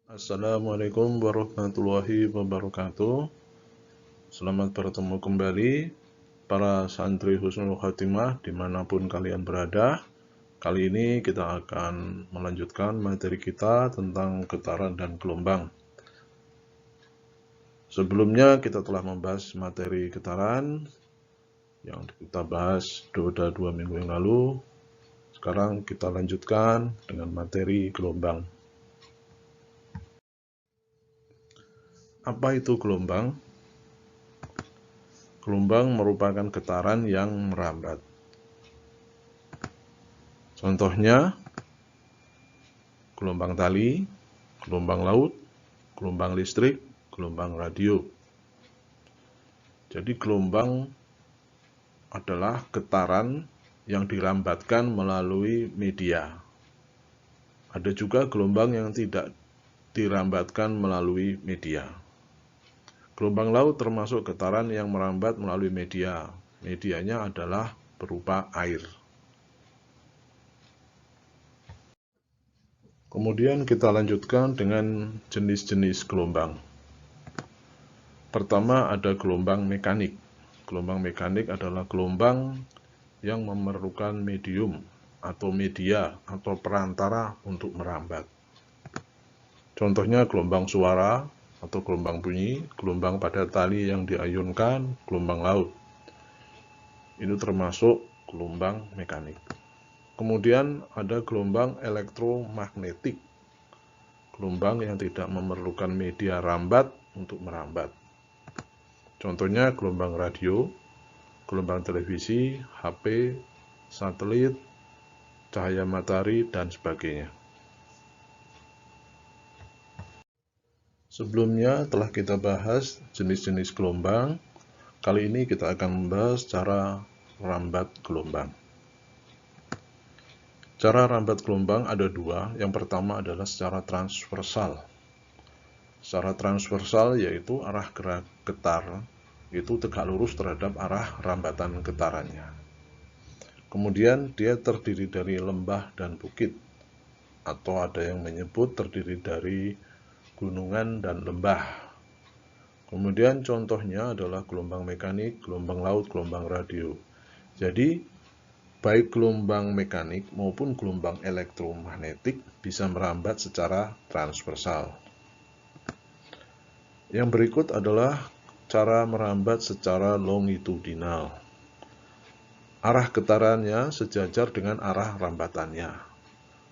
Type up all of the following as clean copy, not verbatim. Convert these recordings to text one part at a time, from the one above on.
Assalamualaikum warahmatullahi wabarakatuh. Selamat bertemu kembali para santri Husnul Khotimah dimanapun kalian berada. Kali ini kita akan melanjutkan materi kita tentang getaran dan gelombang. Sebelumnya kita telah membahas materi getaran yang kita bahas pada 2 minggu yang lalu. Sekarang kita lanjutkan dengan materi gelombang. Apa itu gelombang? Gelombang merupakan getaran yang merambat. Contohnya, gelombang tali, gelombang laut, gelombang listrik, gelombang radio. Jadi gelombang adalah getaran yang dirambatkan melalui media. Ada juga gelombang yang tidak dirambatkan melalui media. Gelombang laut termasuk getaran yang merambat melalui media. Medianya adalah berupa air. Kemudian kita lanjutkan dengan jenis-jenis gelombang. Pertama ada gelombang mekanik. Gelombang mekanik adalah gelombang yang memerlukan medium atau media atau perantara untuk merambat. Contohnya gelombang suara atau gelombang bunyi, gelombang pada tali yang diayunkan, gelombang laut. Ini termasuk gelombang mekanik. Kemudian ada gelombang elektromagnetik. Gelombang yang tidak memerlukan media rambat untuk merambat. Contohnya gelombang radio, gelombang televisi, HP, satelit, cahaya matahari, dan sebagainya. Sebelumnya telah kita bahas jenis-jenis gelombang. Kali ini kita akan membahas cara rambat gelombang. Cara rambat gelombang ada dua. Yang pertama adalah secara transversal. Secara transversal yaitu arah gerak getar itu tegak lurus terhadap arah rambatan getarannya. Kemudian dia terdiri dari lembah dan bukit, atau ada yang menyebut terdiri dari gunungan dan lembah. Kemudian contohnya adalah gelombang mekanik, gelombang laut, gelombang radio. Jadi baik gelombang mekanik maupun gelombang elektromagnetik bisa merambat secara transversal. Yang berikut adalah cara merambat secara longitudinal. Arah getarannya sejajar dengan arah rambatannya.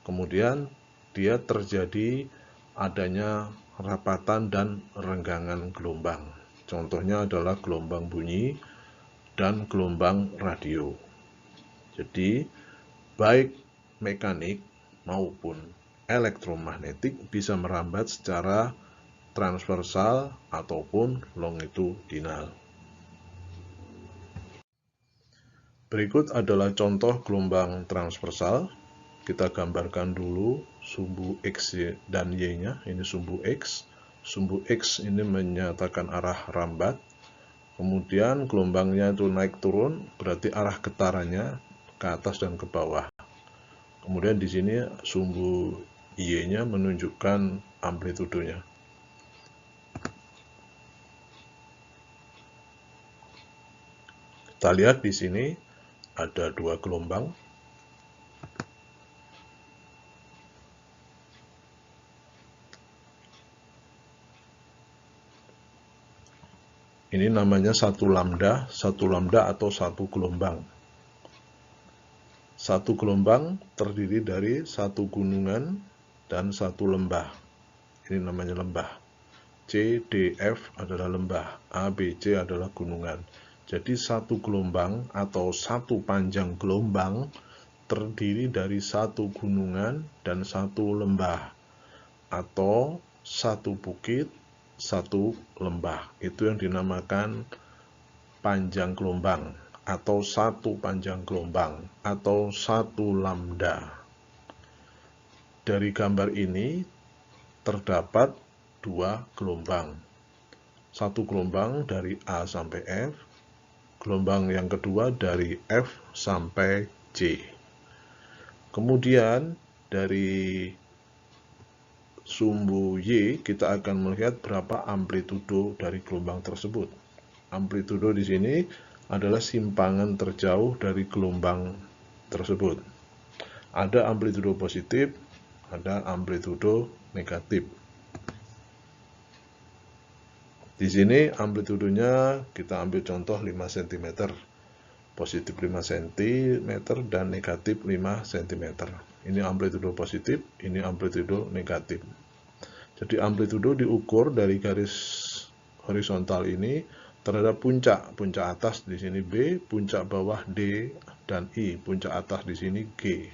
Kemudian dia terjadi adanya rapatan dan renggangan gelombang. Contohnya adalah gelombang bunyi dan gelombang radio. Jadi, baik mekanik maupun elektromagnetik bisa merambat secara transversal ataupun longitudinal. Berikut adalah contoh gelombang transversal. Kita gambarkan dulu sumbu X dan Y-nya. Ini sumbu X. Sumbu X ini menyatakan arah rambat. Kemudian gelombangnya itu naik turun, berarti arah getarannya ke atas dan ke bawah. Kemudian di sini sumbu Y-nya menunjukkan amplitudenya. Kita lihat di sini ada dua gelombang. Ini namanya satu lambda atau satu gelombang. Satu gelombang terdiri dari satu gunungan dan satu lembah. Ini namanya lembah. C, D, F adalah lembah. A, B, C adalah gunungan. Jadi satu gelombang atau satu panjang gelombang terdiri dari satu gunungan dan satu lembah. Atau satu bukit, satu lembah. Itu yang dinamakan panjang gelombang atau satu panjang gelombang atau satu lambda. Dari gambar ini terdapat dua gelombang. Satu gelombang dari A sampai F, gelombang yang kedua dari F sampai J. Kemudian dari sumbu Y, kita akan melihat berapa amplitudo dari gelombang tersebut. Amplitudo di sini adalah simpangan terjauh dari gelombang tersebut. Ada amplitudo positif, ada amplitudo negatif. Di sini amplitudonya kita ambil contoh 5 cm. Positif 5 cm dan negatif 5 cm. Ini amplitudo positif, ini amplitudo negatif. Jadi amplitudo diukur dari garis horizontal ini terhadap puncak. Puncak atas di sini B, puncak bawah D dan I, puncak atas di sini G.